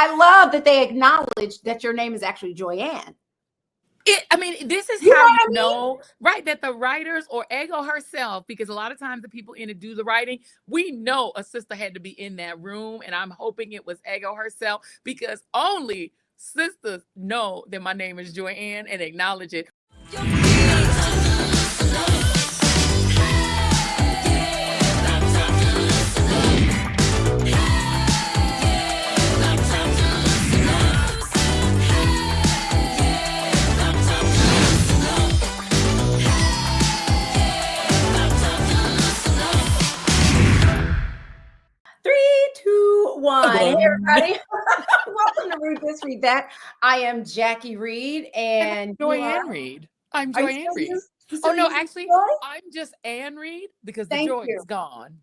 I love that they acknowledge that your name is actually Joyanne. I mean, this is how you know, right, that the writers or Ego herself, because a lot of times the people in it do the writing, we know a sister had to be in that room, and I'm hoping it was Ego herself, because only sisters know that my name is Joyanne and acknowledge it. 3, 2, 1. Hey, everybody. Welcome to Read This, Read That. I am Jackie Reid, and Joyanne Reid. I'm Joyanne Reid. Oh, no, actually, I'm just Ann Reid because the joy is gone.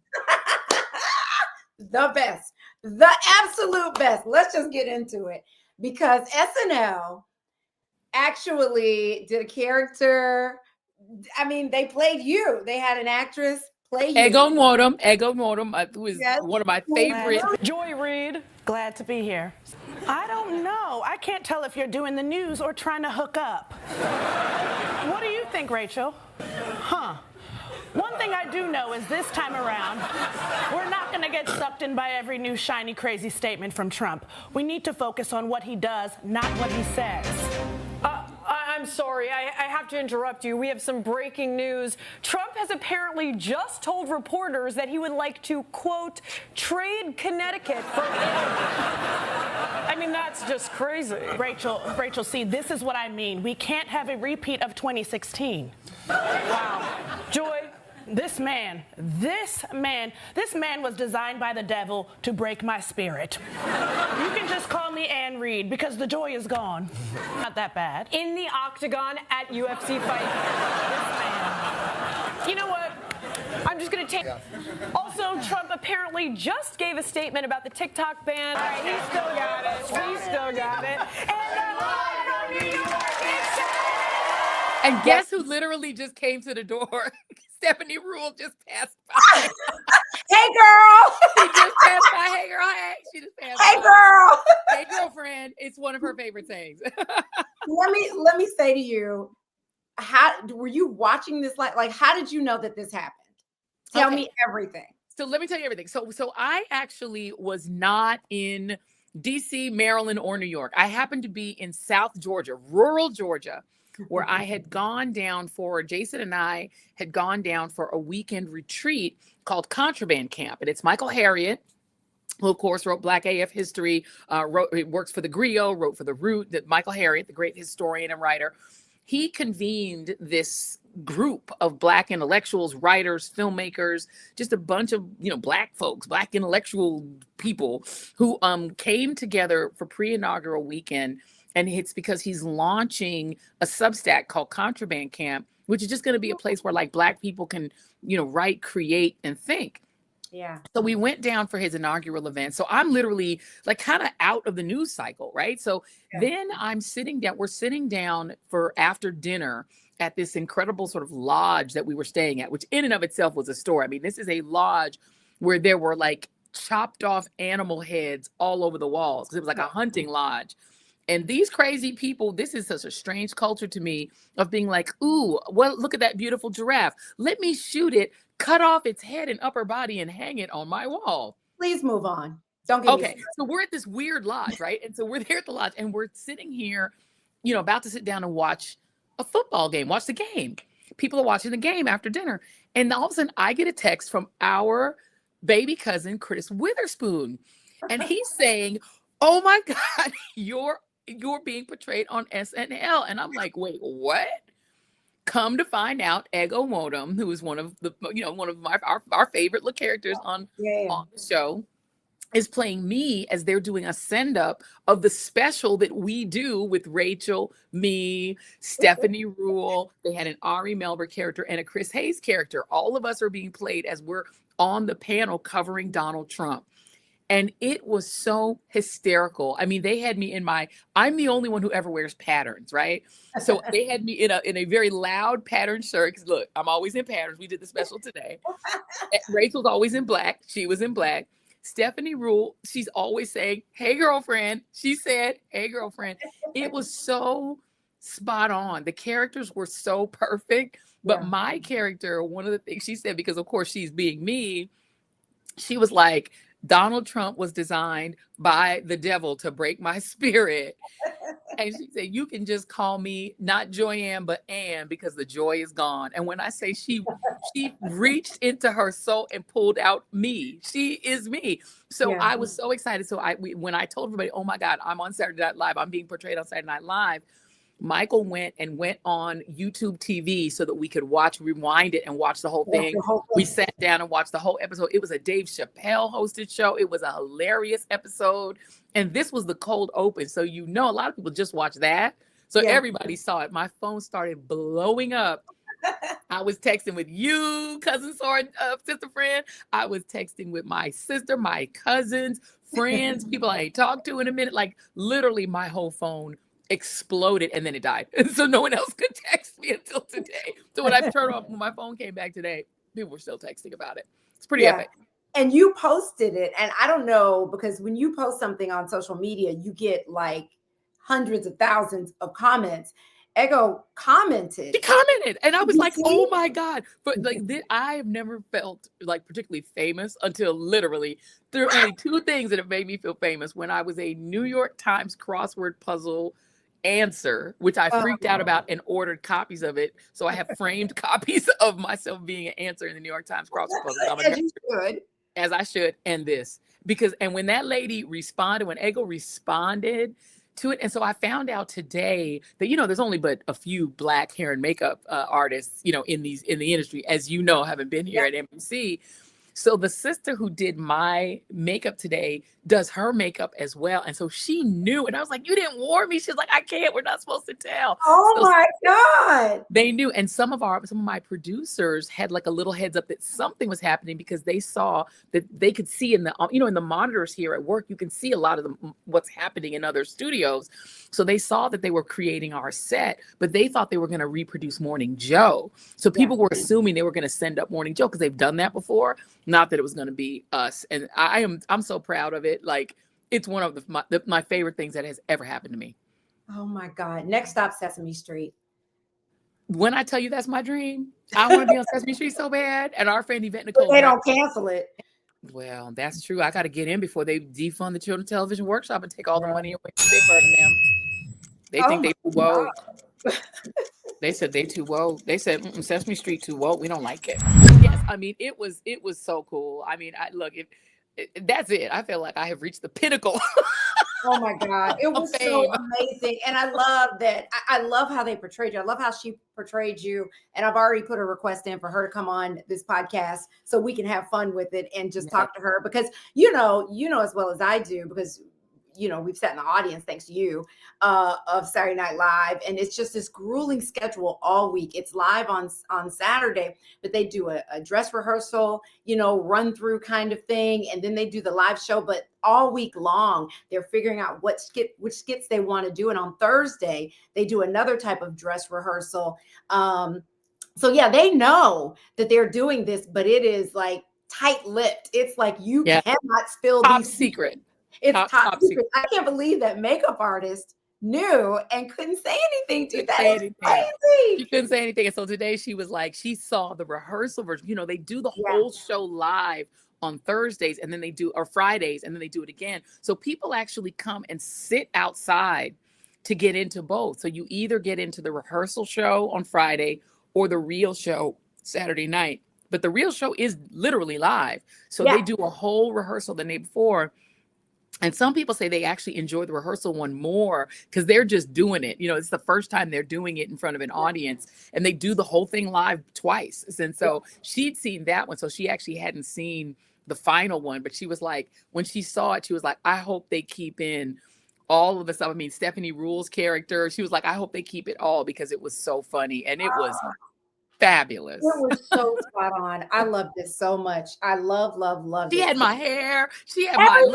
The best. The absolute best. Let's just get into it. Because SNL actually did a character. I mean, they played you. They had an actress play you. Ego Modem, who is one of my favorite. Joy Reid, glad to be here. I don't know. I can't tell if you're doing the news or trying to hook up. What do you think, Rachel? Huh. One thing I do know is this time around, we're not going to get sucked in by every new shiny, crazy statement from Trump. We need to focus on what he does, not what he says. I'm sorry, I have to interrupt you. We have some breaking news. Trump has apparently just told reporters that he would like to, quote, trade Connecticut for I mean, that's just crazy. Rachel, see, this is what I mean. We can't have a repeat of 2016. Wow. Joy? This man was designed by the devil to break my spirit. You can just call me Ann Reid because the joy is gone. Not that bad. In the octagon at UFC fight. This man. You know what? I'm just going to take... Also, Trump apparently just gave a statement about the TikTok ban. All right, he still got it. He still got it. And guess who literally just came to the door? Stephanie Rule just passed by. Hey, girl. She just passed by. Hey, girl. Hey. She just passed by. Hey, girl. Hey, girlfriend. It's one of her favorite things. Let me say to you, how were you watching this? Like, how did you know that this happened? Tell me everything. So let me tell you everything. So I actually was not in DC, Maryland, or New York. I happened to be in South Georgia, rural Georgia, where I had gone down Jason and I had gone down for a weekend retreat called Contraband Camp. And it's Michael Harriot, who of course wrote Black AF History, works for the Griot, wrote for The Root, that Michael Harriot, the great historian and writer. He convened this group of Black intellectuals, writers, filmmakers, just a bunch of, Black folks, Black intellectual people who came together for pre-inaugural weekend. And it's because he's launching a Substack called Contraband Camp, which is just going to be a place where like Black people can, write, create, and think. Yeah. So we went down for his inaugural event. So I'm literally like kind of out of the news cycle, right? So then we're sitting down for after dinner at this incredible sort of lodge that we were staying at, which in and of itself was a story. I mean, this is a lodge where there were like chopped off animal heads all over the walls because it was like a hunting lodge. And these crazy people, this is such a strange culture to me of being like, ooh, well, look at that beautiful giraffe. Let me shoot it, cut off its head and upper body and hang it on my wall. Please move on. Don't get me started. So we're at this weird lodge, right? And so we're there at the lodge and we're sitting here, about to sit down and watch a football game, watch the game. People are watching the game after dinner. And all of a sudden I get a text from our baby cousin, Chris Witherspoon. And he's saying, oh my God, you're being portrayed on SNL. And I'm like, wait, what? Come to find out, Ego Modem, who is one of the, one of our favorite little characters on the show, is playing me as they're doing a send-up of the special that we do with Rachel, me, Stephanie Rule. They had an Ari Melber character and a Chris Hayes character. All of us are being played as we're on the panel covering Donald Trump. And it was so hysterical. I mean, they had me I'm the only one who ever wears patterns, right? So they had me in a very loud pattern shirt. Because look, I'm always in patterns. We did the special today. Rachel's always in black. She was in black. Stephanie Rule, she's always saying, "Hey, girlfriend." She said, "Hey, girlfriend." It was so spot on. The characters were so perfect. But my character, one of the things she said, because of course she's being me, she was like, Donald Trump was designed by the devil to break my spirit. And she said, "You can just call me not Joyanne, but Ann, because the joy is gone." And when I say she reached into her soul and pulled out me, she is me. So I was so excited. So when I told everybody, "Oh my God, I'm on Saturday Night Live, I'm being portrayed on Saturday Night Live," Michael went on YouTube TV so that we could rewind it and watch the whole thing. We sat down and watched the whole episode. It was a Dave Chappelle hosted show. It was a hilarious episode. And this was the cold open. So, a lot of people just watched that. So everybody saw it. My phone started blowing up. I was texting with you, cousin Sora, sister friend. I was texting with my sister, my cousins, friends, people I ain't talked to in a minute. Like literally my whole phone exploded and then it died. And so no one else could text me until today. So when I turned off, when my phone came back today, people were still texting about it. It's pretty epic. And you posted it. And I don't know, because when you post something on social media, you get like hundreds of thousands of comments. Ego commented. She commented. And I was like, oh my God. But like I have never felt like particularly famous until literally there are only two things that have made me feel famous. When I was a New York Times crossword puzzle answer, which I freaked out about and ordered copies of it. So I have framed copies of myself being an answer in the New York Times crossword puzzle. As I should. And this. And when that lady responded, when Ego responded to it. And so I found out today that, there's only but a few Black hair and makeup artists, in the industry, as having been here at NBC. So the sister who did my makeup today does her makeup as well. And so she knew. And I was like, "You didn't warn me." She's like, "I can't. We're not supposed to tell." Oh my God. They knew. And some of my producers had like a little heads up that something was happening, because they saw that they could see in the, in the monitors here at work, you can see a lot of what's happening in other studios. So they saw that they were creating our set, but they thought they were going to reproduce Morning Joe. So people were assuming they were going to send up Morning Joe because they've done that before. Not that it was going to be us. And I'm so proud of it. Like, it's one of my favorite things that has ever happened to me. Oh my God. Next stop, Sesame Street. When I tell you that's my dream, I want to be on Sesame Street so bad. And our friend Yvette Nicole. They don't cancel it. Well, that's true. I got to get in before they defund the Children's Television Workshop and take all the money away from Big Bird and them. They think they too woke. They said they too woke. They said Sesame Street too woke. We don't like it. Yes, I mean it was so cool. I mean, that's it. I feel like I have reached the pinnacle. Oh my God. It was so amazing. And I love that. I love how they portrayed you. I love how she portrayed you. And I've already put a request in for her to come on this podcast so we can have fun with it and just talk to her, because you know as well as I do, because we've sat in the audience, thanks to you, of Saturday Night Live. And it's just this grueling schedule all week. It's live on Saturday, but they do a dress rehearsal, run through kind of thing. And then they do the live show, but all week long, they're figuring out which skits they want to do. And on Thursday, they do another type of dress rehearsal. So yeah, they know that they're doing this, but it is like tight-lipped. It's like you cannot spill these secret. It's top secret. I can't believe that makeup artist knew and couldn't say anything to that. Crazy. She couldn't say anything. And so today she was like, she saw the rehearsal version. They do the whole show live on Thursdays, and then they do, or Fridays, and then they do it again. So people actually come and sit outside to get into both. So you either get into the rehearsal show on Friday or the real show Saturday night. But the real show is literally live. So they do a whole rehearsal the night before. And some people say they actually enjoy the rehearsal one more because they're just doing it. It's the first time they're doing it in front of an audience, and they do the whole thing live twice. And so she'd seen that one. So she actually hadn't seen the final one, but she was like, when she saw it, she was like, I hope they keep in all of the stuff. I mean, Stephanie Rule's character, she was like, I hope they keep it all, because it was so funny. And it was fabulous. It was so spot on. I loved it so much. I love She it. had my hair. She had everything.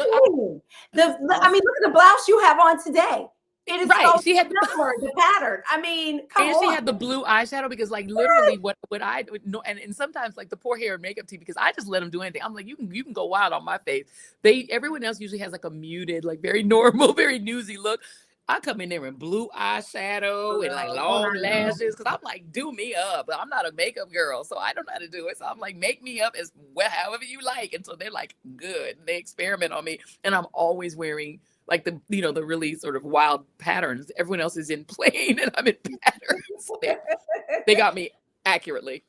my look. I mean, look at the blouse you have on today. It is Right. so She had similar, the pattern. I mean, come and on. she had the blue eyeshadow because like literally what I would know, and sometimes like the poor hair and makeup team, because I just let them do anything. I'm like, you can go wild on my face. Everyone else usually has like a muted, like very normal, very newsy look. I come in there in blue eyeshadow and like long lashes because I'm like, do me up. I'm not a makeup girl, so I don't know how to do it. So I'm like, make me up as well, however you like. And so they're like, good. They experiment on me, and I'm always wearing like the the really sort of wild patterns. Everyone else is in plain, and I'm in patterns. They got me accurately.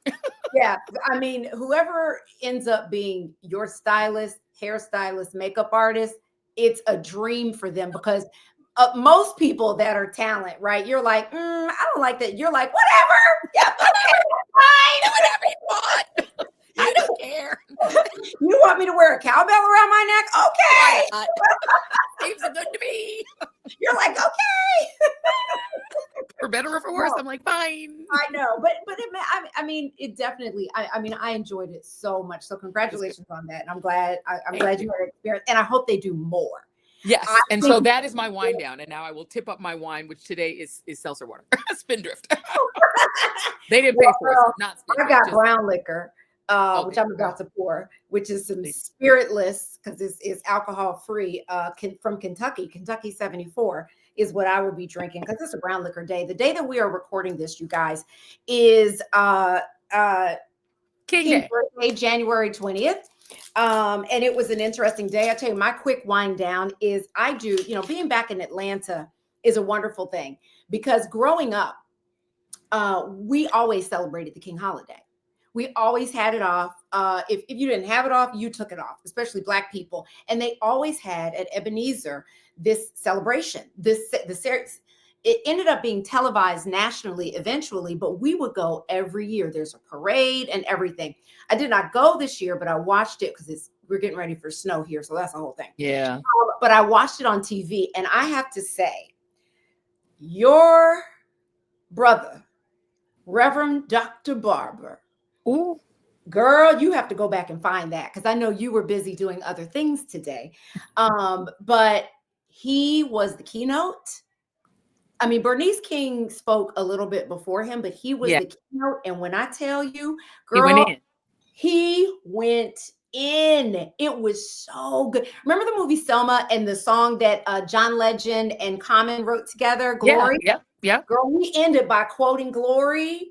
Yeah, I mean, whoever ends up being your stylist, hairstylist, makeup artist, it's a dream for them because most people that are talent, right? You're like, I don't like that. You're like, whatever. Yeah, fine, Whatever you want. I don't care. You want me to wear a cowbell around my neck? Okay. Seems good to me. You're like, okay. For better or for worse, I'm like, fine. I know, but I mean, it definitely. I mean, I enjoyed it so much. So congratulations on that, and I'm glad. I'm glad you had experience, and I hope they do more. Yes, and so that is my wine down, and now I will tip up my wine, which today is seltzer water, Spindrift. They didn't pay for it, not Spindrift. I got brown liquor, which I'm about to pour, which is some spiritless because it's alcohol free. From Kentucky, Kentucky 74 is what I will be drinking because it's a brown liquor day. The day that we are recording this, you guys, is King's birthday, January 20th. And it was an interesting day. I tell you, my quick wind down is being back in Atlanta is a wonderful thing because growing up, we always celebrated the King holiday. We always had it off. If you didn't have it off, you took it off, especially Black people. And they always had at Ebenezer this celebration. It ended up being televised nationally eventually, but we would go every year. There's a parade and everything. I did not go this year, but I watched it because we're getting ready for snow here. So that's the whole thing. Yeah. But I watched it on TV, and I have to say, your brother, Reverend Dr. Barber, ooh, girl, you have to go back and find that because I know you were busy doing other things today. But he was the keynote. I mean, Bernice King spoke a little bit before him, but he was the keynote. And when I tell you, girl, he went in. It was so good. Remember the movie Selma and the song that John Legend and Common wrote together, Glory? Yeah. Girl, we ended by quoting Glory.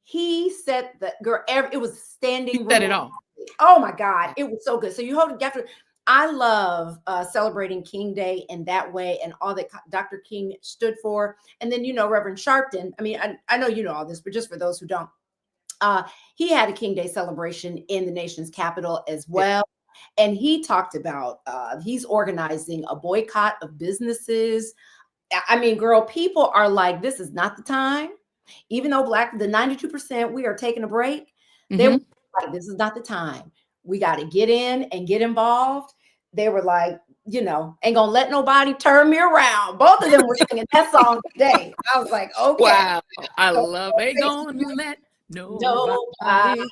He said that, girl, it was standing. He said it all. Oh my God, it was so good. So you have to. I love celebrating King Day in that way and all that Dr. King stood for. And then, Reverend Sharpton, I mean, I know you know all this, but just for those who don't, he had a King Day celebration in the nation's capital as well. Yeah. And he talked about he's organizing a boycott of businesses. I mean, girl, people are like, this is not the time. Even though the 92%, we are taking a break. Mm-hmm. They were like, this is not the time. We got to get in and get involved. They were like, ain't gonna let nobody turn me around. Both of them were singing that song today. I was like, okay. Wow. I love ain't gonna let nobody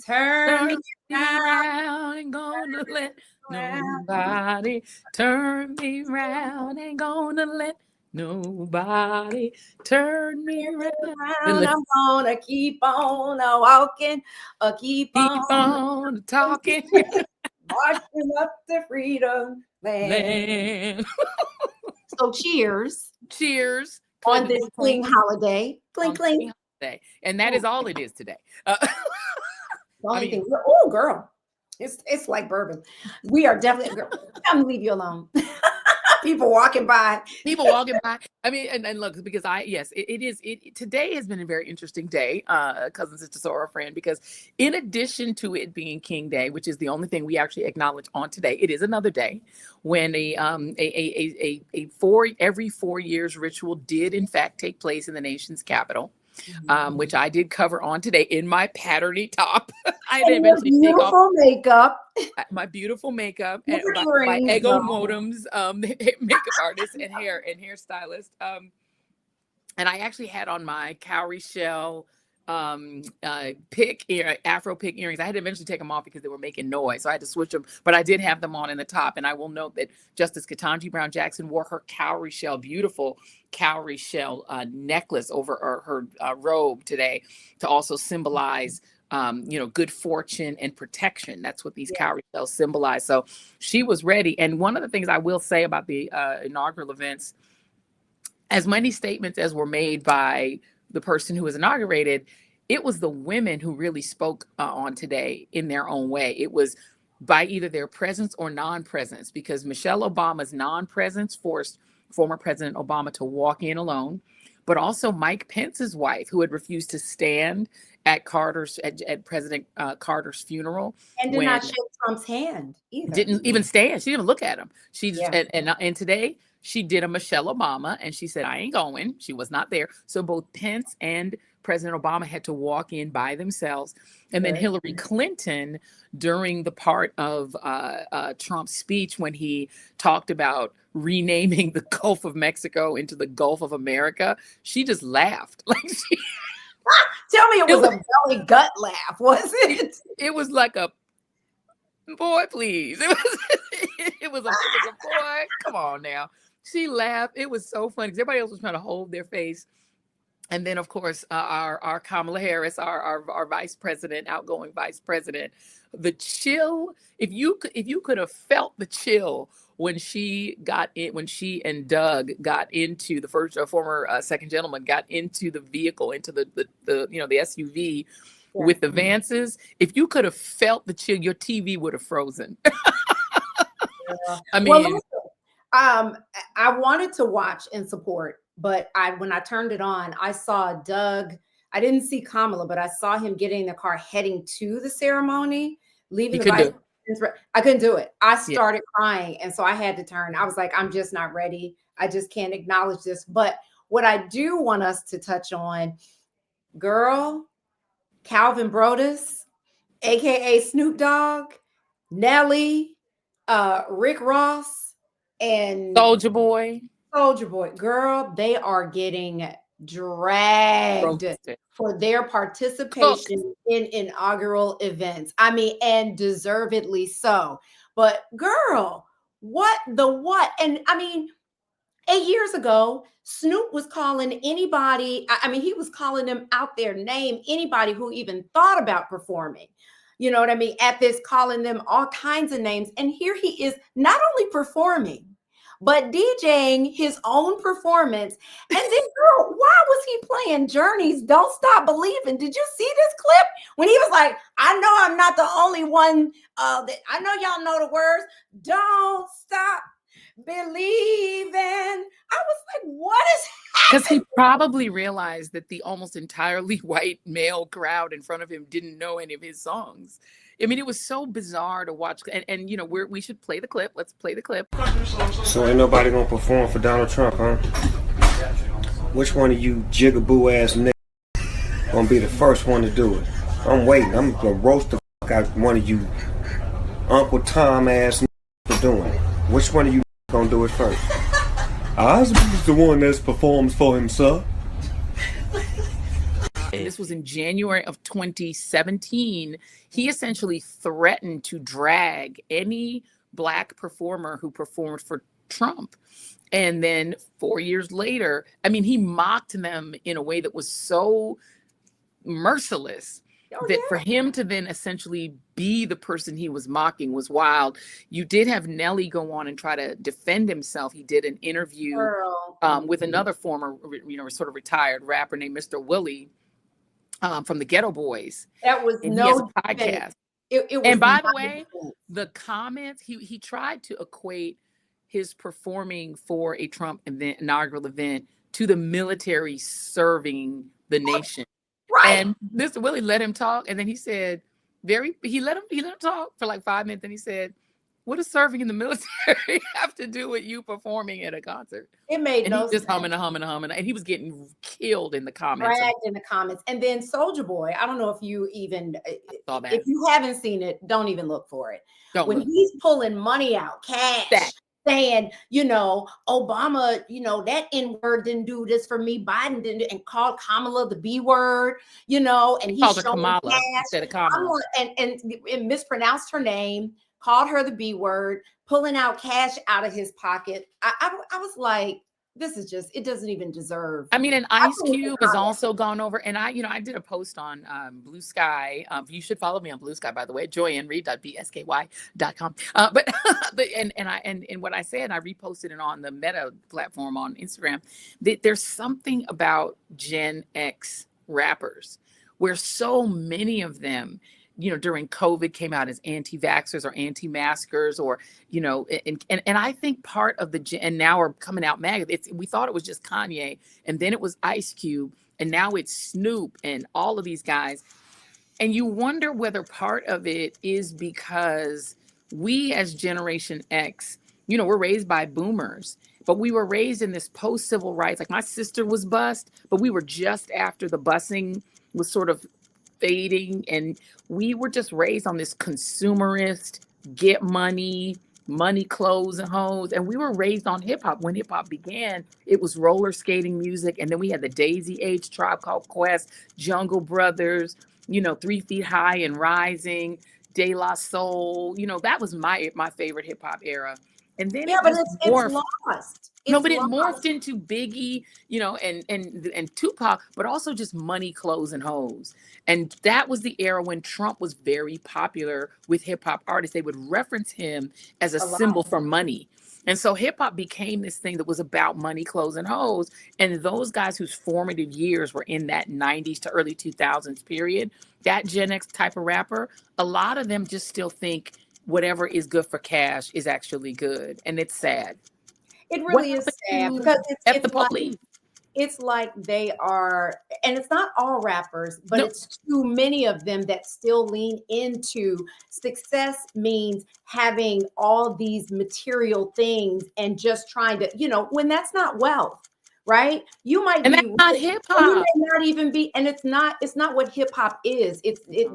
turn me around. Ain't gonna let nobody turn me around. Ain't gonna let nobody turn me around. I'm gonna keep on walking, keep on talking, marching up the freedom land. So cheers on this cling holiday, cling. And that is all it is today. Oh, girl, it's like bourbon. We are definitely. Girl, I'm gonna leave you alone. People walking by. I mean, and look, because today has been a very interesting day, cousin, sister, Sora, friend, because in addition to it being King Day, which is the only thing we actually acknowledge on today, it is another day when every 4 years ritual did in fact take place in the nation's capital. Which I did cover on today in my patterny top. I had eventually my beautiful makeup and my ego modems, makeup artist and hairstylist. And I actually had on my cowrie shell Afro pick earrings. I had to eventually take them off because they were making noise, so I had to switch them. But I did have them on in the top. And I will note that Justice Ketanji Brown Jackson wore her beautiful cowrie shell necklace over her robe today to also symbolize good fortune and protection. That's what these cowrie shells symbolize. So she was ready. And one of the things I will say about the inaugural events, as many statements as were made by the person who was inaugurated, it was the women who really spoke on today in their own way. It was by either their presence or non-presence, because Michelle Obama's non-presence forced former President Obama to walk in alone, but also Mike Pence's wife, who had refused to stand at President Carter's funeral, and did not shake Trump's hand either. Didn't even stand. She didn't even look at him. She just and today she did a Michelle Obama, and she said, "I ain't going." She was not there. So both Pence and President Obama had to walk in by themselves. And then Hillary Clinton, during the part of Trump's speech when he talked about renaming the Gulf of Mexico into the Gulf of America, she just laughed. Like she. Tell me it was a belly gut laugh, was it? It was like a boy, please. It was a boy. Come on now. She laughed. It was so funny because everybody else was trying to hold their face. And then, of course, our Kamala Harris, our vice president, outgoing vice president, the chill. If you could have felt the chill when she and Doug got into the former second gentleman got into the vehicle, into the SUV with the Vances. If you could have felt the chill, your TV would have frozen. I mean, I wanted to watch and support, but when I turned it on, I saw Doug. I didn't see Kamala, but I saw him getting in the car heading to the ceremony, leaving the vice. I couldn't do it. I started crying. And so I had to turn. I was like, I'm just not ready. I just can't acknowledge this. But what I do want us to touch on, girl, Calvin Brodus, AKA Snoop Dogg, Nelly, Rick Ross, and Soldier Boy, girl, they are getting dragged for their participation in inaugural events. I mean, and deservedly so. But girl, what? And I mean, 8 years ago, Snoop was calling anybody, he was calling them out their name, anybody who even thought about performing. You know what I mean? At this, calling them all kinds of names. And here he is not only performing, but DJing his own performance. And then, girl, why was he playing Journey's Don't Stop Believing? Did you see this clip? When he was like, I know I'm not the only one. I know y'all know the words. Don't stop believing. I was like, what is happening? Because he probably realized that the almost entirely white male crowd in front of him didn't know any of his songs. I mean, it was so bizarre to watch. And we should play the clip. Let's play the clip. So ain't nobody gonna perform for Donald Trump, huh? Which one of you jigaboo ass niggas gonna be the first one to do it? I'm waiting. I'm gonna roast the fuck out one of you Uncle Tom ass niggas for doing it. Which one of you gonna do it first? I was the one that performs for himself. This was in January of 2017. He essentially threatened to drag any Black performer who performed for Trump. And then 4 years later, he mocked them in a way that was so merciless that for him to then essentially be the person he was mocking was wild. You did have Nelly go on and try to defend himself. He did an interview with another former, sort of retired rapper named Mr. Willie, from the Ghetto Boys. That was and he has a podcast. And by the way, the comments, he tried to equate his performing for a Trump inaugural event to the military serving the nation. Right. And Mr. Willie let him talk, and then he said, he let him talk for like 5 minutes, and he said, what does serving in the military have to do with you performing at a concert? It made no sense. Just humming, and he was getting killed in the comments. Dragged in the comments. And then Soldier Boy, I don't know if you even, saw that. if you haven't seen it, don't even look for it. When he's pulling money out, cash, saying, Obama, that N word didn't do this for me. Biden didn't, and called Kamala the B word, and he's Called her showing Kamala cash. instead of Kamala. And mispronounced her name, called her the B word, pulling out cash out of his pocket. I was like, this is just, it doesn't even deserve. I mean, and Ice Cube has also gone over, and I did a post on Blue Sky. You should follow me on Blue Sky, by the way, joyanreid.bsky.com. But what I said, I reposted it on the Meta platform on Instagram. That there's something about Gen X rappers where so many of them, during COVID came out as anti-vaxxers or anti-maskers, or, and I think part of and now are coming out mad. We thought it was just Kanye, and then it was Ice Cube, and now it's Snoop and all of these guys. And you wonder whether part of it is because we as Generation X, we're raised by boomers, but we were raised in this post-civil rights. Like my sister was bused, but we were just after the busing was sort of fading, and we were just raised on this consumerist, get money, clothes, and hoes. And we were raised on hip hop. When hip hop began, it was roller skating music, and then we had the Daisy Age, Tribe Called Quest, Jungle Brothers, 3 Feet High and Rising, De La Soul. That was my favorite hip hop era. And then but it's lost. But it morphed into Biggie, and Tupac, but also just money, clothes, and hoes. And that was the era when Trump was very popular with hip hop artists. They would reference him as a symbol for money. And so hip hop became this thing that was about money, clothes, and hoes. And those guys whose formative years were in that 90s to early 2000s period, that Gen X type of rapper, a lot of them just still think whatever is good for cash is actually good. And it's sad. It really is sad because it's like they are, and it's not all rappers, but it's too many of them that still lean into success means having all these material things and just trying to, when that's not wealth. Right? You might and be that's not hip hop. You may not even be, and it's not what hip hop is.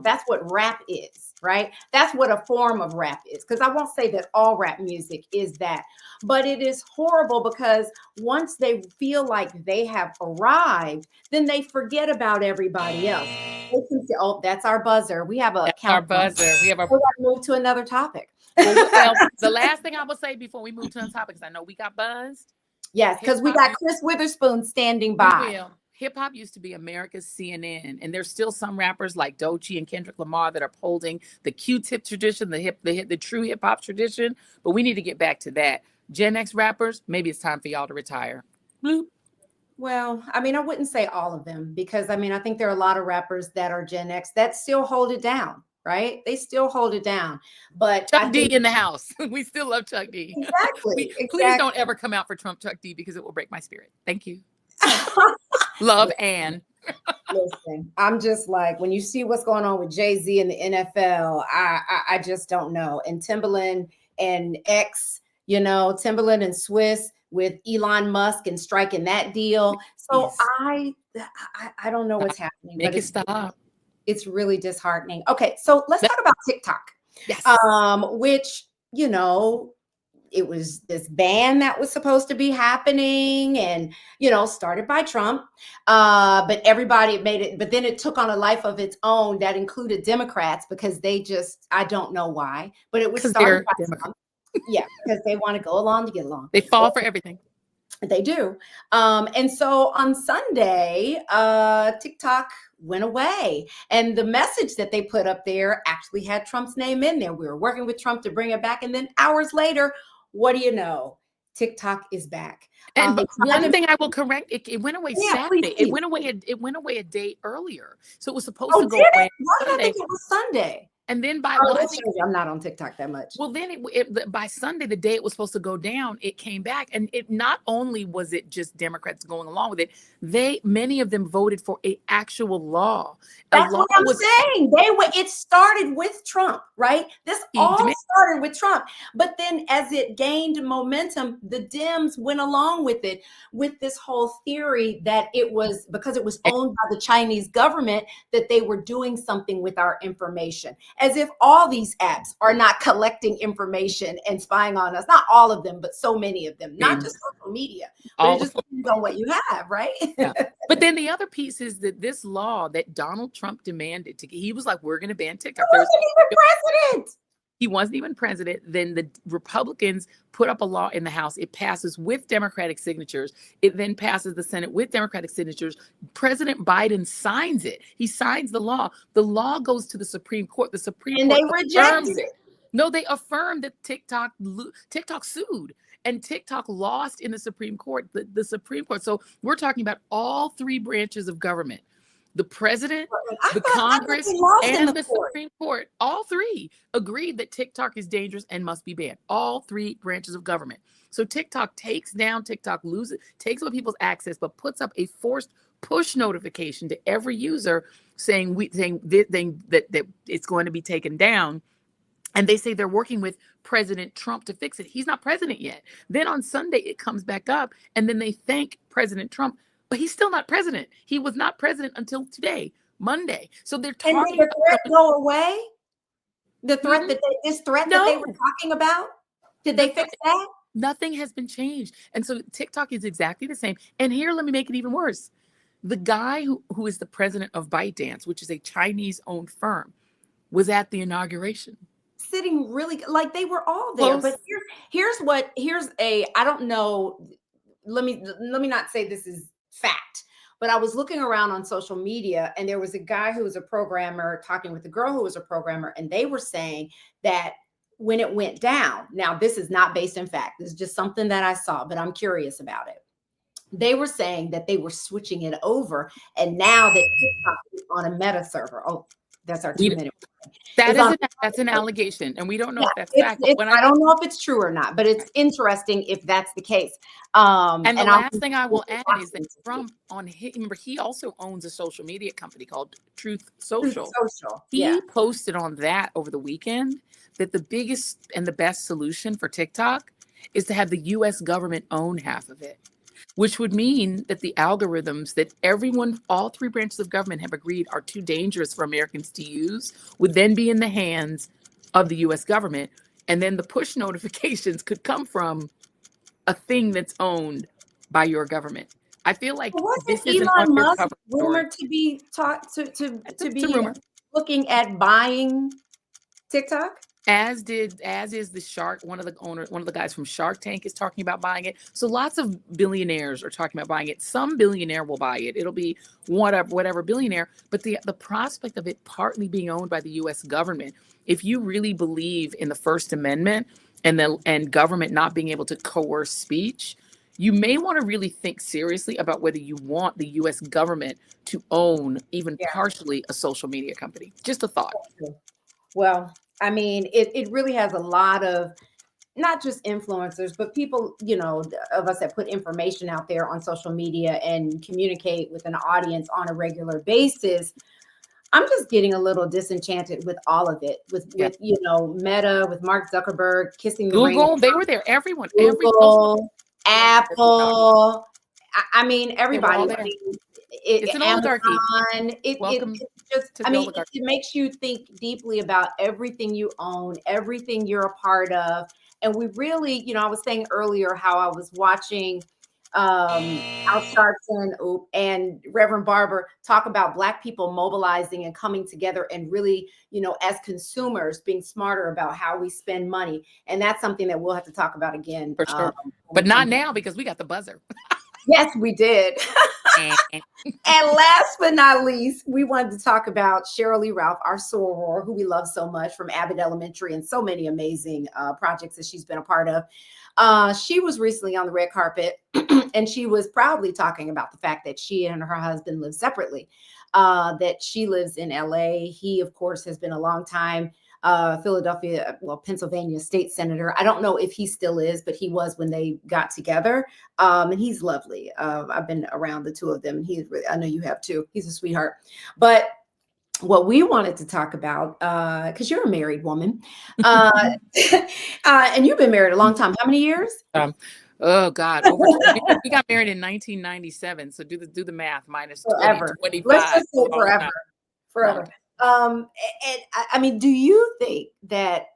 That's what rap is, right? That's what a form of rap is. Because I won't say that all rap music is that, but it is horrible because once they feel like they have arrived, then they forget about everybody else. They can say, "Oh, that's our buzzer. We have a our buzzer. We have a." We're going to move to another topic. Well, the last thing I will say before we move to another topic, because I know we got buzzed. Yes, because we got Chris Witherspoon standing by. Hip hop used to be America's CNN, and there's still some rappers like Doechii and Kendrick Lamar that are upholding the Q-tip tradition, the true hip hop tradition. But we need to get back to that. Gen X rappers, maybe it's time for y'all to retire. Bloop. Well, I mean, I wouldn't say all of them because I think there are a lot of rappers that are Gen X that still hold it down. Right? They still hold it down. But Chuck D in the house. We still love Chuck D. Exactly. Please don't ever come out for Trump Chuck D because it will break my spirit. Thank you. Love Ann. Listen, I'm just like, when you see what's going on with Jay-Z in the NFL, I just don't know. And Timberland and X, Timberland and Swiss with Elon Musk and striking that deal. So yes. I don't know what's happening. Make it stop. It's really disheartening. Okay, so let's talk about TikTok. Yes. Which, it was this ban that was supposed to be happening and, started by Trump. But everybody made it, but then it took on a life of its own that included Democrats because they just, I don't know why, but it was started by Trump. Yeah, because they want to go along to get along. They fall for everything. They do. And so on Sunday, TikTok went away. And the message that they put up there actually had Trump's name in there. We were working with Trump to bring it back. And then hours later, what do you know? TikTok is back. And one thing I will correct, it went away Saturday. Please. It went away a day earlier. So it was supposed to go away. Why did I think it was Sunday? And then by I'm not on TikTok that much. Well, then by Sunday, the day it was supposed to go down, it came back. And it not only was it just Democrats going along with it, many of them voted for an actual law. That's what I'm saying. It started with Trump, right? This all started with Trump. But then as it gained momentum, the Dems went along with it, with this whole theory that it was because it was owned by the Chinese government that they were doing something with our information. as if all these apps are not collecting information and spying on us. Not all of them, but so many of them, not just social media, but it just depends on what you have, right? Yeah. But then the other piece is that this law that Donald Trump demanded he was like, we're going to ban TikTok. He wasn't even president. He wasn't even president. Then the Republicans put up a law in the House. It passes with Democratic signatures. It then passes the Senate with Democratic signatures. President Biden signs it. He signs the law. The law goes to the Supreme Court. The Supreme Court affirms it. No, they affirmed that TikTok sued. And TikTok lost in the Supreme Court, the Supreme Court. So we're talking about all three branches of government. The president, the Congress, and the Supreme Court, all three agreed that TikTok is dangerous and must be banned. All three branches of government. So TikTok takes down, takes away people's access, but puts up a forced push notification to every user saying that it's going to be taken down. And they say they're working with President Trump to fix it. He's not president yet. Then on Sunday, it comes back up, and then they thank President Trump. But he's still not president. He was not president until today, Monday. So they're talking. And did the threat go away? The threat that they were talking about? Did they fix that? Nothing has been changed. And so TikTok is exactly the same. And here, let me make it even worse. The guy who is the president of ByteDance, which is a Chinese-owned firm, was at the inauguration. Sitting really like they were all there. But I don't know. Let me not say this is fact, but I was looking around on social media, and there was a guy who was a programmer talking with a girl who was a programmer, and they were saying that when it went down, now this is not based in fact, this is just something that I saw, but I'm curious about it. They were saying that they were switching it over, and now that TikTok is on a meta server. Oh, that's our 2 minute. That's an allegation, and we don't know if that's fact. I don't know if it's true or not, but it's interesting if that's the case. And the last thing I will add is that Trump remember, he also owns a social media company called Truth Social. He posted on that over the weekend that the biggest and the best solution for TikTok is to have the U.S. government own half of it, which would mean that the algorithms that all three branches of government have agreed are too dangerous for Americans to use would then be in the hands of the U.S. government. And then the push notifications could come from a thing that's owned by your government. I feel like this is an undercover rumored to be taught to be looking at buying TikTok. As is the Shark, one of the guys from Shark Tank is talking about buying it. So lots of billionaires are talking about buying it. Some billionaire will buy it. It'll be whatever billionaire. But the prospect of it partly being owned by the U.S. government, if you really believe in the First Amendment and government not being able to coerce speech, you may want to really think seriously about whether you want the U.S. government to own even partially a social media company. Just a thought. Well, I mean, it really has a lot of not just influencers, but people, of us that put information out there on social media and communicate with an audience on a regular basis. I'm just getting a little disenchanted with all of it, with Meta, with Mark Zuckerberg kissing the Google, ring. they were there. Everyone, Google, Apple. I mean, everybody. It's an oligarchy. It makes you think deeply about everything you own, everything you're a part of. And we really, I was saying earlier how I was watching Al Sharpton and Reverend Barber talk about Black people mobilizing and coming together and really, as consumers, being smarter about how we spend money. And that's something that we'll have to talk about again. For sure. But not now, because we got the buzzer. Yes, we did. And last but not least, we wanted to talk about Cheryl Lee Ralph, our soror, who we love so much from Abbott Elementary and so many amazing projects that she's been a part of. She was recently on the red carpet and she was proudly talking about the fact that she and her husband live separately, that she lives in LA. He, of course, has been a long time Pennsylvania state senator. I don't know if he still is, but he was when they got together. And he's lovely. I've been around the two of them. And I know you have too. He's a sweetheart. But what we wanted to talk about, because you're a married woman, and you've been married a long time. How many years? Oh God! We got married in 1997. So do the math minus forever. 25. Let's just say forever. And I mean, do you think that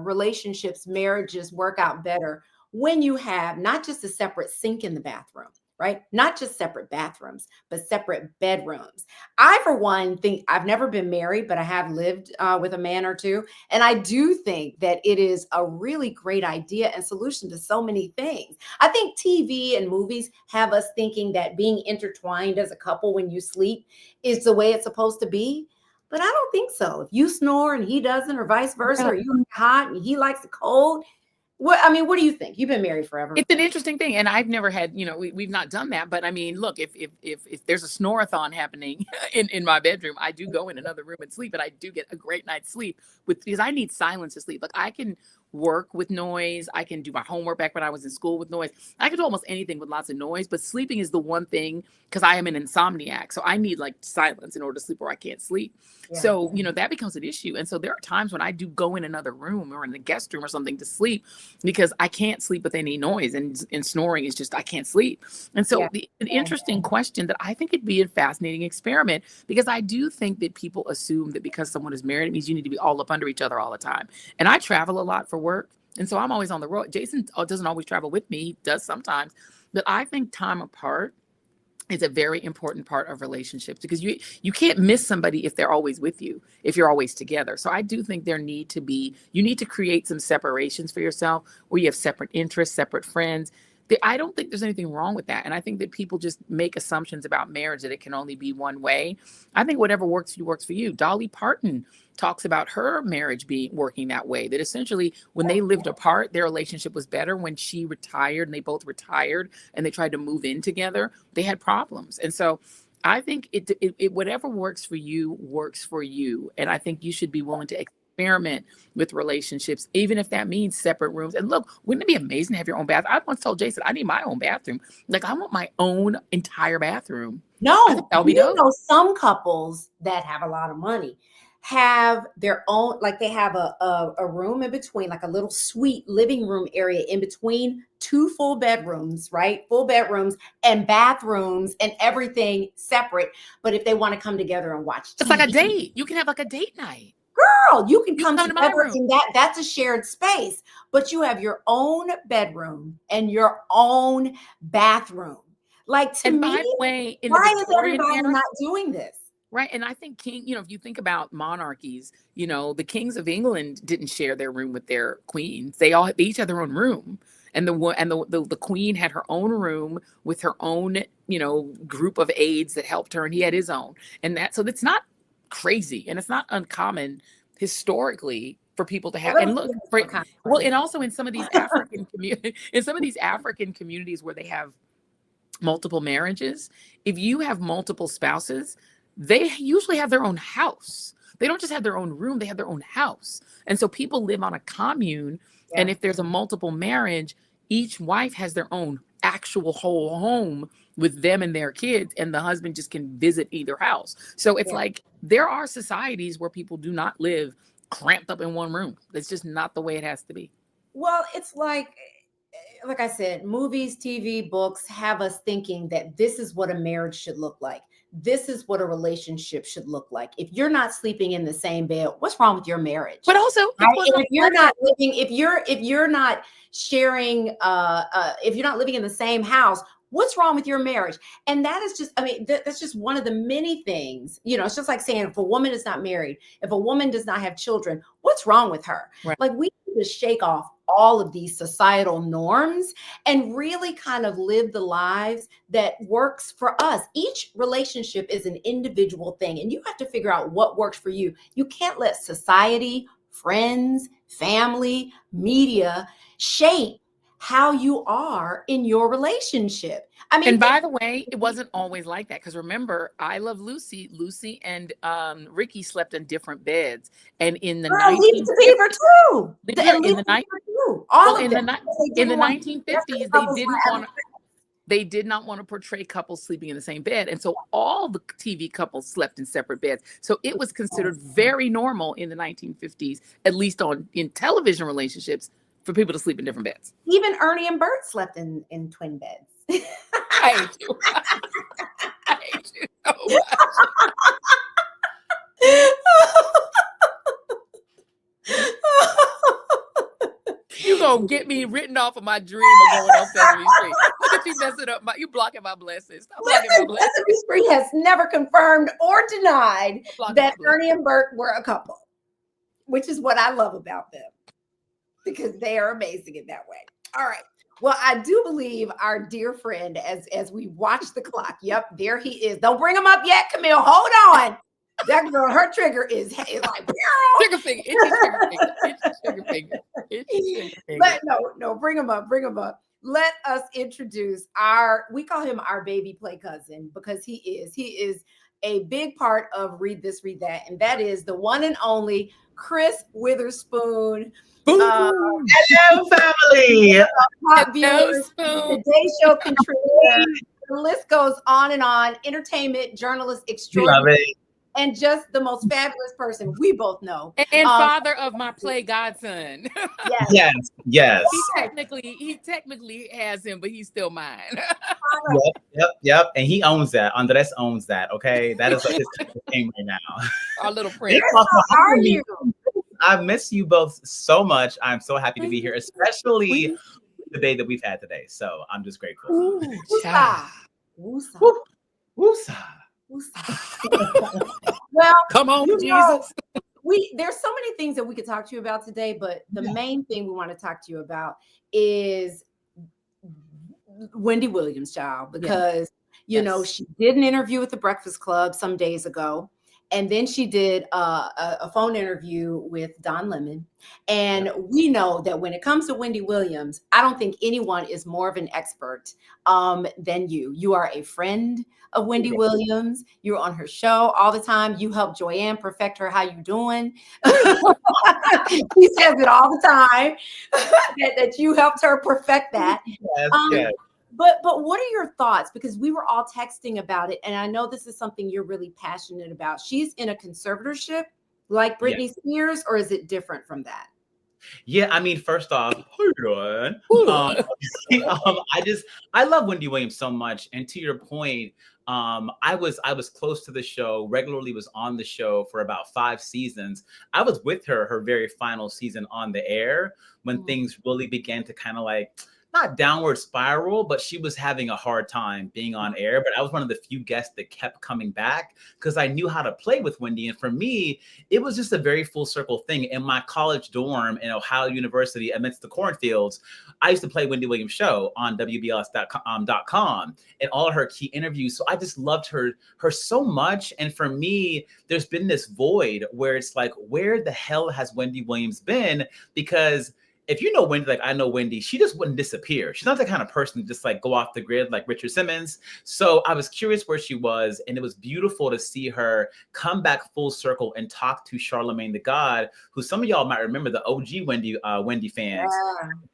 relationships, marriages work out better when you have not just a separate sink in the bathroom, right? Not just separate bathrooms, but separate bedrooms. I, for one, think I've never been married, but I have lived with a man or two. And I do think that it is a really great idea and solution to so many things. I think TV and movies have us thinking that being intertwined as a couple when you sleep is the way it's supposed to be. But I don't think so. If you snore and he doesn't, or vice versa, or you like hot and he likes the cold, what do you think? You've been married forever. It's an interesting thing, and I've never had, we've not done that. But I mean, look, if there's a snoreathon happening in my bedroom, I do go in another room and sleep, and I do get a great night's sleep because I need silence to sleep. Like I can work with noise, I can do my homework back when I was in school with noise. I can do almost anything with lots of noise, but sleeping is the one thing because I am an insomniac, so I need like silence in order to sleep, or I can't sleep. Yeah. So that becomes an issue, and so there are times when I do go in another room or in the guest room or something to sleep because I can't sleep with any noise, and snoring is just I can't sleep. And so an interesting question that I think it'd be a fascinating experiment, because I do think that people assume that because someone is married, it means you need to be all up under each other all the time. And I travel a lot for work, and so I'm always on the road. Jason doesn't always travel with me. He does sometimes, but I think time apart is a very important part of relationships, because you can't miss somebody if they're always with you, if you're always together. So I do think you need to create some separations for yourself where you have separate interests, separate friends. I don't think there's anything wrong with that. And I think that people just make assumptions about marriage that it can only be one way. I think whatever works for you works for you. Dolly Parton talks about her marriage working that way, that essentially when they lived apart, their relationship was better. When she retired and they both retired and they tried to move in together, they had problems. And so I think it whatever works for you works for you. And I think you should be willing to experiment with relationships, even if that means separate rooms. And look, wouldn't it be amazing to have your own bath? I once told Jason, I need my own bathroom. Like I want my own entire bathroom. No, some couples that have a lot of money have their own, like they have a room in between, like a little suite living room area in between two full bedrooms, right? Full bedrooms and bathrooms and everything separate. But if they want to come together and watch TV, it's like a date. You can have like a date night. Girl, you can come together in that's a shared space, but you have your own bedroom and your own bathroom. Like to me, by the way, why is everybody not doing this? Right. And I think if you think about monarchies, the kings of England didn't share their room with their queens. They each had their own room. And the queen had her own room with her own, group of aides that helped her, and he had his own. So it's not crazy, and it's not uncommon historically for people to have. And look, and also in some of these African communities where they have multiple marriages, if you have multiple spouses, they usually have their own house. They don't just have their own room, they have their own house. And so people live on a commune. Yeah. And if there's a multiple marriage, each wife has their own actual whole home with them and their kids, and the husband just can visit either house. So it's like there are societies where people do not live cramped up in one room. That's just not the way it has to be. Well, it's like I said, movies, TV, books have us thinking that this is what a marriage should look like. This is what a relationship should look like. If you're not sleeping in the same bed, what's wrong with your marriage? But also, if you're not living, if you're not sharing, if you're not living in the same house, what's wrong with your marriage? And that is just, that's just one of the many things. It's just like saying if a woman is not married, if a woman does not have children, what's wrong with her? Right. Like we need to shake off all of these societal norms and really kind of live the lives that works for us. Each relationship is an individual thing, and you have to figure out what works for you. You can't let society, friends, family, media shape how you are in your relationship. And by the way, it wasn't always like that. Because remember, I Love Lucy. Lucy and Ricky slept in different beds. And in the 1950s, they did not want to portray couples sleeping in the same bed. And so all the TV couples slept in separate beds. So it was considered very normal in the 1950s, at least in television relationships, for people to sleep in different beds. Even Ernie and Bert slept in twin beds. I hate you. I hate you so much. get me written off of my dream of going on Sesame Street. Look at you messing up you blocking my blessings. Stop blocking my blessings. Sesame Street has never confirmed or denied that Ernie and Bert were a couple, which is what I love about them, because they are amazing in that way. All right. Well, I do believe our dear friend, as we watch the clock. Yep, there he is. Don't bring him up yet, Camille. Hold on. That girl, her trigger is like trigger finger, itchy trigger finger. But no, bring him up. Let us introduce we call him our baby play cousin, because he is a big part of Read This, Read That, and that is the one and only Chris Witherspoon. Hello, family. Hot viewers, Today Show contributor. The list goes on and on. Entertainment journalist extraordinary, and just the most fabulous person we both know. And father of my play godson. Yes. He technically has him, but he's still mine. Yep. And he owns that. Andres owns that. Okay, that is his name right now. Our little friend. How are you? I miss you both so much. I'm so happy to be here, especially the day that we've had today. So I'm just grateful. Woosah. Well, come on, Jesus. There's so many things that we could talk to you about today, but the main thing we want to talk to you about is Wendy Williams, child, because you know, she did an interview with the Breakfast Club some days ago. And then she did a phone interview with Don Lemon. And we know that when it comes to Wendy Williams, I don't think anyone is more of an expert than you. You are a friend of Wendy Williams. You're on her show all the time. You help Joanne perfect her How You Doing. He says it all the time that you helped her perfect that. Yes. But what are your thoughts? Because we were all texting about it, and I know this is something you're really passionate about. She's in a conservatorship like Britney Spears, or is it different from that? Yeah, I mean, first off, I love Wendy Williams so much, and to your point, I was close to the show, regularly was on the show for about 5 seasons. I was with her very final season on the air when things really began to kind of like, not downward spiral, but she was having a hard time being on air. But I was one of the few guests that kept coming back because I knew how to play with Wendy. And for me, it was just a very full circle thing. In my college dorm in Ohio University amidst the cornfields, I used to play Wendy Williams' show on WBLS.com and all her key interviews. So I just loved her so much. And for me, there's been this void where it's like, where the hell has Wendy Williams been? Because if you know Wendy, like I know Wendy, she just wouldn't disappear. She's not the kind of person to just like go off the grid like Richard Simmons. So I was curious where she was, and it was beautiful to see her come back full circle and talk to Charlemagne the God, who some of y'all might remember, the OG Wendy fans.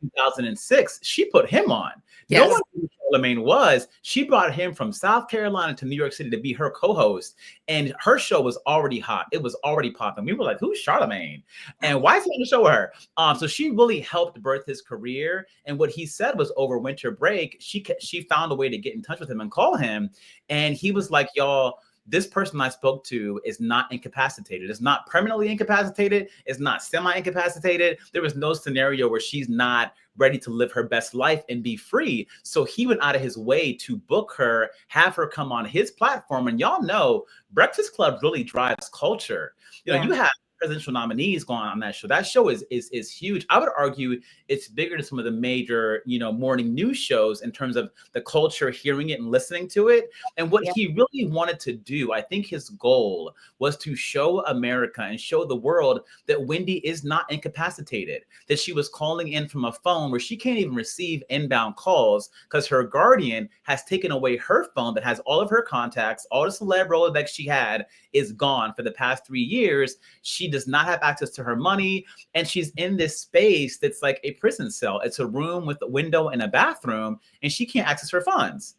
In 2006, she put him on. Yes. No one knew who Charlemagne was. She brought him from South Carolina to New York City to be her co-host, and her show was already hot. It was already popping. We were like, who's Charlemagne? And why is he on the show with her? So she really helped birth his career. And what he said was over winter break, she found a way to get in touch with him and call him. And he was like, y'all, this person I spoke to is not incapacitated. It's not permanently incapacitated. It's not semi-incapacitated. There was no scenario where she's not ready to live her best life and be free. So he went out of his way to book her, have her come on his platform. And y'all know Breakfast Club really drives culture. You know, you have presidential nominees going on that show. That show is huge. I would argue it's bigger than some of the major, morning news shows in terms of the culture, hearing it and listening to it. And what he really wanted to do, I think his goal was to show America and show the world that Wendy is not incapacitated, that she was calling in from a phone where she can't even receive inbound calls because her guardian has taken away her phone that has all of her contacts, all the celeb Rolodex she had is gone for the past 3 years. She does not have access to her money, and she's in this space that's like a prison cell. It's a room with a window and a bathroom, and she can't access her funds.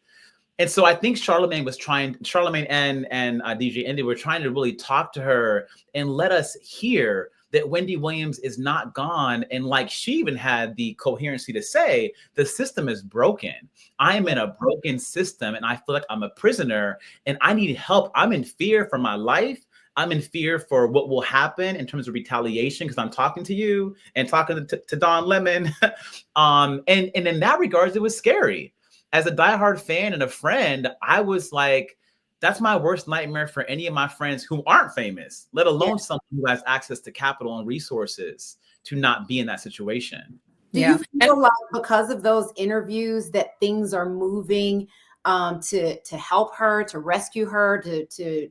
And so I think Charlemagne and DJ Indy were trying to really talk to her and let us hear that Wendy Williams is not gone. And like she even had the coherency to say, the system is broken. I'm in a broken system and I feel like I'm a prisoner and I need help. I'm in fear for my life. I'm in fear for what will happen in terms of retaliation because I'm talking to you and talking to Don Lemon. And in that regards, it was scary. As a diehard fan and a friend, I was like, that's my worst nightmare for any of my friends who aren't famous, let alone someone who has access to capital and resources to not be in that situation. Do you feel like because of those interviews that things are moving to help her, to rescue her, to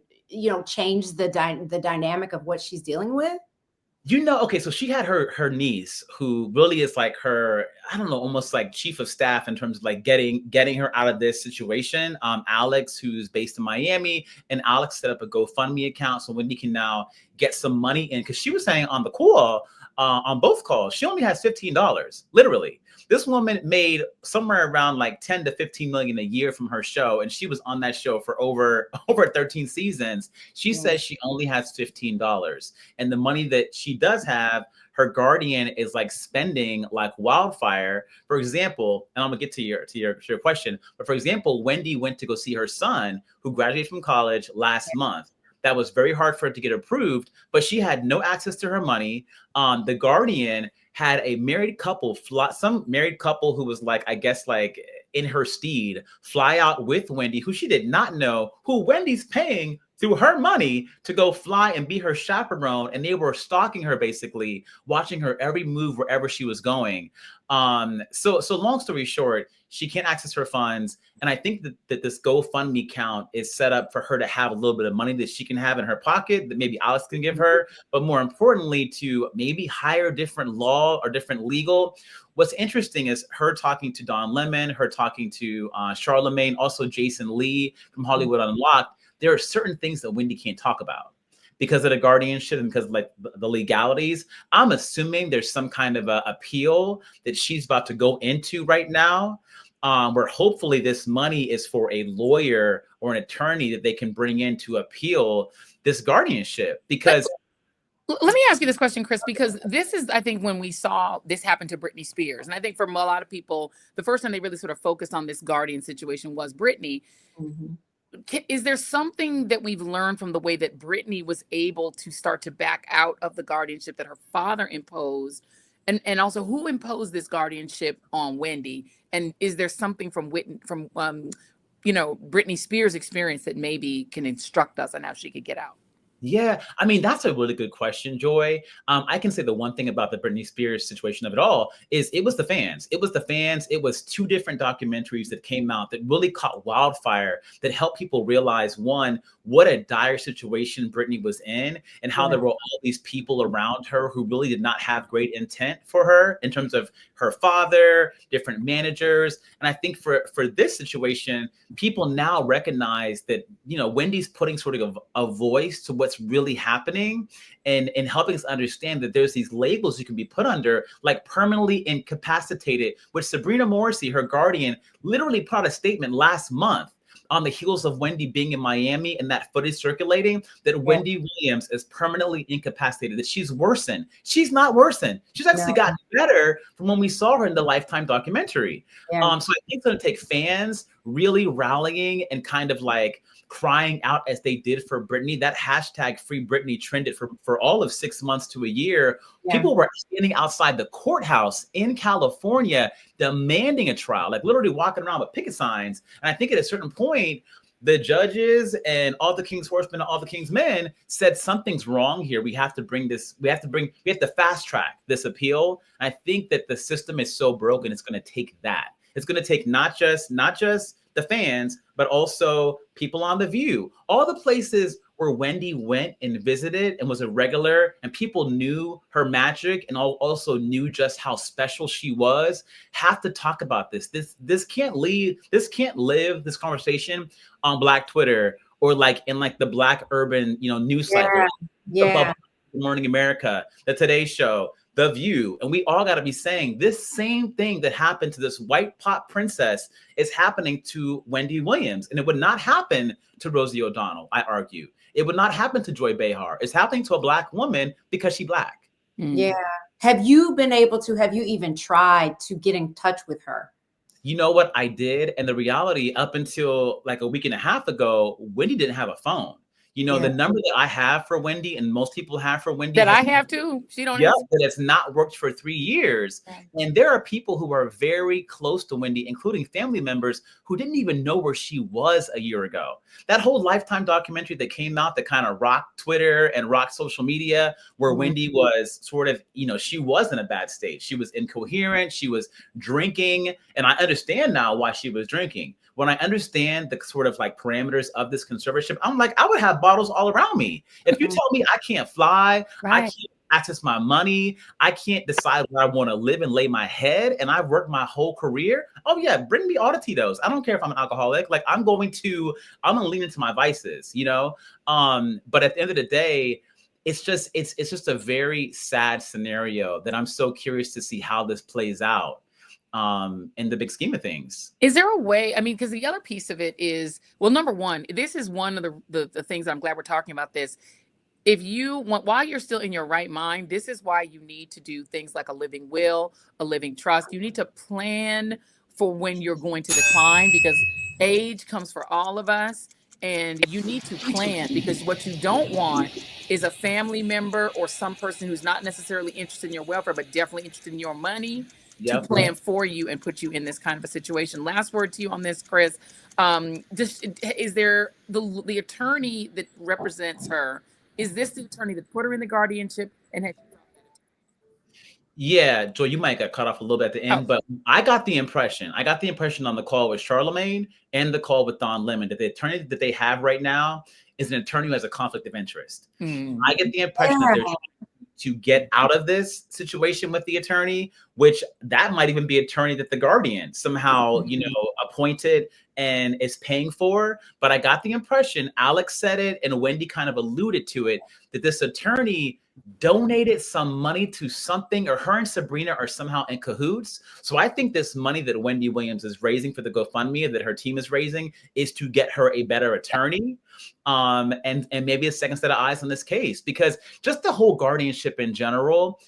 change the dynamic of what she's dealing with? Okay, so she had her niece who really is like her, I don't know, almost like chief of staff in terms of like getting her out of this situation. Alex, who's based in Miami, and Alex set up a GoFundMe account so Wendy can now get some money in, because she was saying on the call, on both calls, she only has $15, literally. This woman made somewhere around like 10 to 15 million a year from her show, and she was on that show for over 13 seasons. She says she only has $15, and the money that she does have, her guardian is like spending like wildfire. For example, and I'm gonna get to your question, but for example, Wendy went to go see her son who graduated from college last month. That was very hard for her to get approved, but she had no access to her money. The guardian had a married couple, some married couple who was like, I guess like in her steed, fly out with Wendy, who she did not know, who Wendy's paying through her money to go fly and be her chaperone. And they were stalking her, basically watching her every move wherever she was going. So long story short, she can't access her funds. And I think that this GoFundMe account is set up for her to have a little bit of money that she can have in her pocket that maybe Alex can give her, but more importantly, to maybe hire different law or different legal. What's interesting is her talking to Don Lemon, her talking to Charlemagne, also Jason Lee from Hollywood Unlocked. There are certain things that Wendy can't talk about because of the guardianship and because of like the legalities. I'm assuming there's some kind of a appeal that she's about to go into right now, where hopefully this money is for a lawyer or an attorney that they can bring in to appeal this guardianship. Because let me ask you this question, Chris, because this is, I think, when we saw this happen to Britney Spears. And I think for a lot of people, the first time they really sort of focused on this guardian situation was Britney. Mm-hmm. Is there something that we've learned from the way that Britney was able to start to back out of the guardianship that her father imposed? And also, who imposed this guardianship on Wendy? And is there something from Britney Spears' experience that maybe can instruct us on how she could get out? Yeah, I mean, that's a really good question, Joy. I can say the one thing about the Britney Spears situation of it all is it was the fans. It was the fans. It was two different documentaries that came out that really caught wildfire, that helped people realize, one, what a dire situation Britney was in and how there were all these people around her who really did not have great intent for her in terms of her father, different managers. And I think for this situation, people now recognize that, Wendy's putting sort of a voice to what's really happening and helping us understand that there's these labels you can be put under, like permanently incapacitated, which Sabrina Morrissey, her guardian, literally put out a statement last month on the heels of Wendy being in Miami and that footage circulating, that Wendy Williams is permanently incapacitated, that she's worsened. She's not worsened. She's actually gotten better from when we saw her in the Lifetime documentary. So I think it's going to take fans really rallying and kind of like crying out as they did for Britney. That hashtag Free Britney trended for all of 6 months to a year. People were standing outside the courthouse in California demanding a trial, like literally walking around with picket signs. And I think at a certain point, the judges and all the King's horsemen and all the King's men said something's wrong here. We have to fast track this appeal. And I think that the system is so broken, it's going to take that. It's going to take not just the fans, but also people on The View, all the places where Wendy went and visited and was a regular, and people knew her magic and also knew just how special she was, have to talk about this. This can't live this conversation on Black Twitter or like in like the Black urban news cycle. Good Morning America, the Today Show, The View. And we all got to be saying this same thing that happened to this white pop princess is happening to Wendy Williams. And it would not happen to Rosie O'Donnell, I argue. It would not happen to Joy Behar. It's happening to a Black woman because she's Black. Yeah. Have you even tried to get in touch with her? You know what? I did. And the reality, up until like a week and a half ago, Wendy didn't have a phone. You know, the number that I have for Wendy and most people have for Wendy that I have too. She don't. Yeah, that it's not worked for 3 years. Right. And there are people who are very close to Wendy, including family members who didn't even know where she was a year ago. That whole Lifetime documentary that came out that kind of rocked Twitter and rocked social media, where Wendy was sort of, you know, she was in a bad state. She was incoherent. She was drinking. And I understand now why she was drinking. When I understand the sort of like parameters of this conservatorship, I'm like, I would have bottles all around me. If you tell me I can't fly, I can't access my money, I can't decide where I want to live and lay my head, and I've worked my whole career, oh yeah, bring me all the Tito's. I don't care if I'm an alcoholic. Like I'm gonna lean into my vices, you know? But at the end of the day, it's just a very sad scenario that I'm so curious to see how this plays out. In the big scheme of things. Is there a way, I mean, because the other piece of it is, well, number one, this is one of the things I'm glad we're talking about this. If you want, while you're still in your right mind, this is why you need to do things like a living will, a living trust. You need to plan for when you're going to decline, because age comes for all of us. And you need to plan, because what you don't want is a family member or some person who's not necessarily interested in your welfare, but definitely interested in your money, to plan for you and put you in this kind of a situation. Last word to you on this, Chris. Is there the attorney that represents her? Is this the attorney that put her in the guardianship? And yeah, Joy, you might get cut off a little bit at the end, but I got the impression on the call with Charlemagne and the call with Don Lemon that the attorney that they have right now is an attorney who has a conflict of interest. I get the impression that they're trying to get out of this situation with the attorney, which that might even be attorney that the Guardian somehow, you know, appointed and is paying for. But I got the impression, Alex said it and Wendy kind of alluded to it, that this attorney donated some money to something, or her and Sabrina are somehow in cahoots. So I think this money that Wendy Williams is raising for the GoFundMe, that her team is raising, is to get her a better attorney, and maybe a second set of eyes on this case, because just the whole guardianship in general,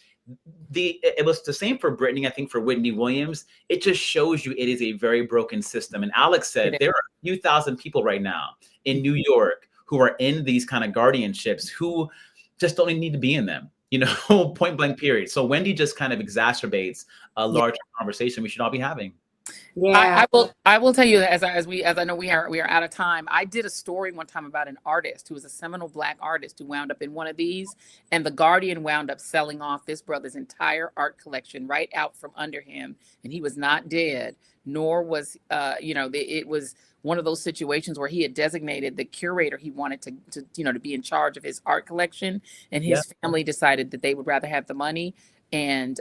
it was the same for Brittany. I think for Wendy Williams, it just shows you it is a very broken system. And Alex said there are a few thousand people right now in New York who are in these kind of guardianships who just don't need to be in them, you know, point blank period. So Wendy just kind of exacerbates a larger conversation we should all be having. Yeah, I will tell you that as I know we are out of time. I did a story one time about an artist who was a seminal Black artist who wound up in one of these, and the Guardian wound up selling off this brother's entire art collection right out from under him, and he was not dead, nor was it was one of those situations where he had designated the curator he wanted to be in charge of his art collection, and his family decided that they would rather have the money, and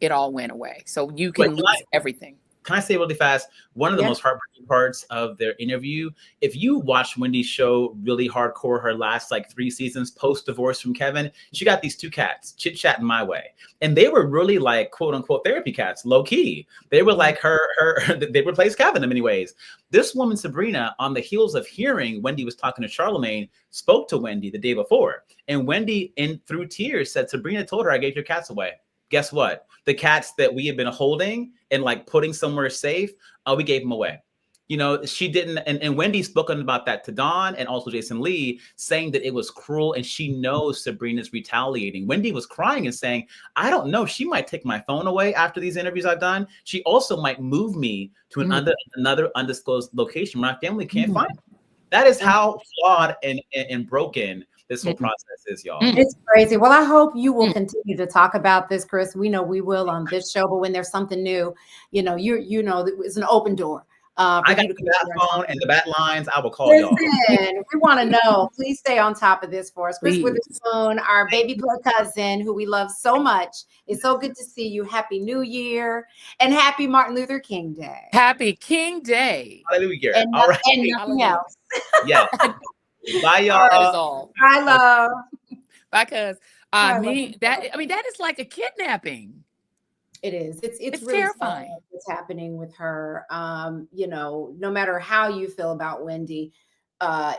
it all went away. So you can lose everything. Can I say really fast? One of the most heartbreaking parts of their interview, if you watch Wendy's show really hardcore, her last like 3 seasons post-divorce from Kevin, she got these 2 cats chit-chatting my way. And they were really like quote unquote therapy cats, low key. They were like they replaced Kevin in many ways. This woman, Sabrina, on the heels of hearing Wendy was talking to Charlemagne, spoke to Wendy the day before. And Wendy, through tears, said, Sabrina told her, I gave your cats away. Guess what? The cats that we had been holding and like putting somewhere safe, we gave them away. You know, she didn't. And Wendy's spoken about that to Don and also Jason Lee, saying that it was cruel and she knows Sabrina's retaliating. Wendy was crying and saying, I don't know, she might take my phone away after these interviews I've done. She also might move me to another undisclosed location where my family can't find me. That is how flawed and broken this whole process is, y'all. It's crazy. Well, I hope you will continue to talk about this, Chris. We know we will on this show, but when there's something new, it's an open door. I got the bat phone and the bat lines. I will call y'all. We want to know. Please stay on top of this for us. Chris Witherspoon, our baby blood cousin, who we love so much. It's so good to see you. Happy New Year and happy Martin Luther King Day. Happy King Day. Hallelujah. And nothing else. Yeah. Bye, y'all. That is all. Bye, love. Bye, cuz. That is like a kidnapping. It is. It's really terrifying what's happening with her. No matter how you feel about Wendy,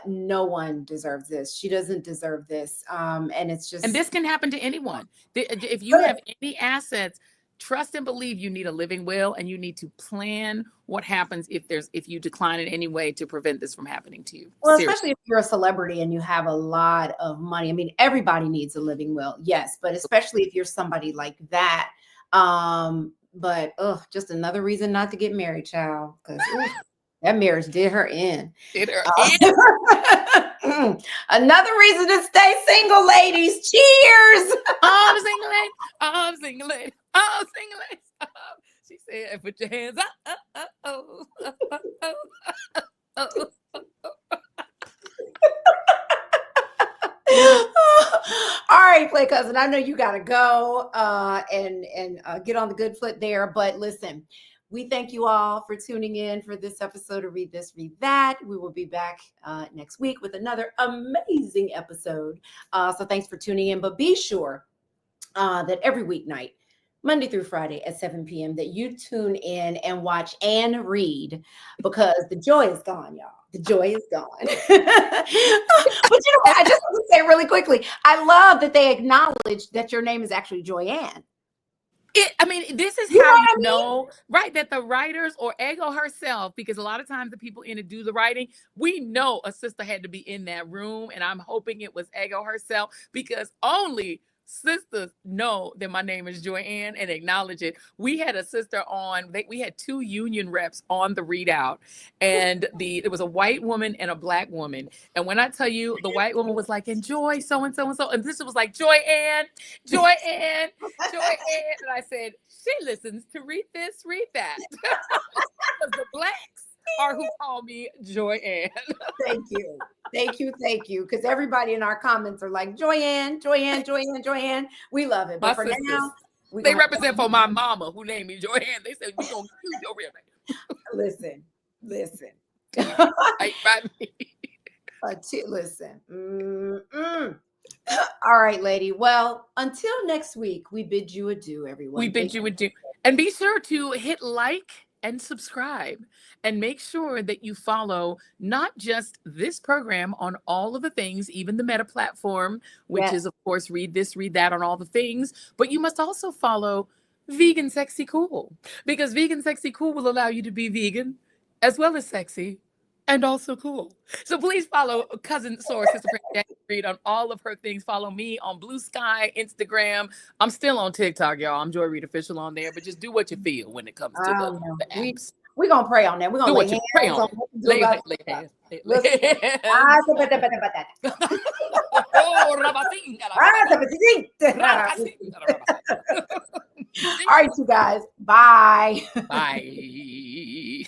no one deserves this. She doesn't deserve this. And it's just. And this can happen to anyone. If you have any assets, trust and believe you need a living will, and you need to plan what happens if you decline in any way to prevent this from happening to you. Well, Seriously. especially if you're a celebrity and you have a lot of money. I mean, everybody needs a living will, yes, but especially if you're somebody like that. But just another reason not to get married, child, because that marriage did her in. Another reason to stay single, ladies. Cheers. I'm single lady. I'm single lady. I'm single lady. She said, "Put your hands up." All right, Play Cousin. I know you gotta go and get on the good foot there. But listen, we thank you all for tuning in for this episode of Read This, Read That. We will be back next week with another amazing episode. So thanks for tuning in. But be sure that every weeknight, Monday through Friday at 7 p.m., that you tune in and watch and read, because the joy is gone, y'all. The joy is gone. But you know what? I just want to say really quickly, I love that they acknowledge that your name is actually Joyanne. This is You how know what I you know, right? That the writers or Ego herself, because a lot of times the people in it do the writing, we know a sister had to be in that room, and I'm hoping it was Ego herself, because only sisters know that my name is Joyanne and acknowledge it. We had a sister on, we had 2 union reps on the readout, and it was a white woman and a black woman. And when I tell you, the white woman was like, "Enjoy so and so and so," and this was like, Joyanne, Joyanne, Joyanne. And I said, she listens to Read This, Read That. Because the blacks are who call me Joyanne. Thank you. Thank you. Thank you. Because everybody in our comments are like, Joyanne, Joyanne, Joyanne, Joyanne. We love it. But My for sisters, now, they represent for my mama who named me Joyanne. They said, "We're going to use your real name." Listen. Right by me. Listen. All right, lady. Well, until next week, we bid you adieu, everyone. We bid you adieu. And be sure to hit like and subscribe, and make sure that you follow not just this program on all of the things, even the Meta platform, which is, of course, Read This, Read That on all the things, but you must also follow Vegan Sexy Cool, because Vegan Sexy Cool will allow you to be vegan as well as sexy and also cool. So please follow Cousin Source, Sister Reid, on all of her things. Follow me on Blue Sky, Instagram. I'm still on TikTok, y'all. I'm Joy Reid Official on there, but just do what you feel when it comes to the apps. We're going to pray on that. We're going to lay hands on lay hands. All right, you guys. Bye. Bye.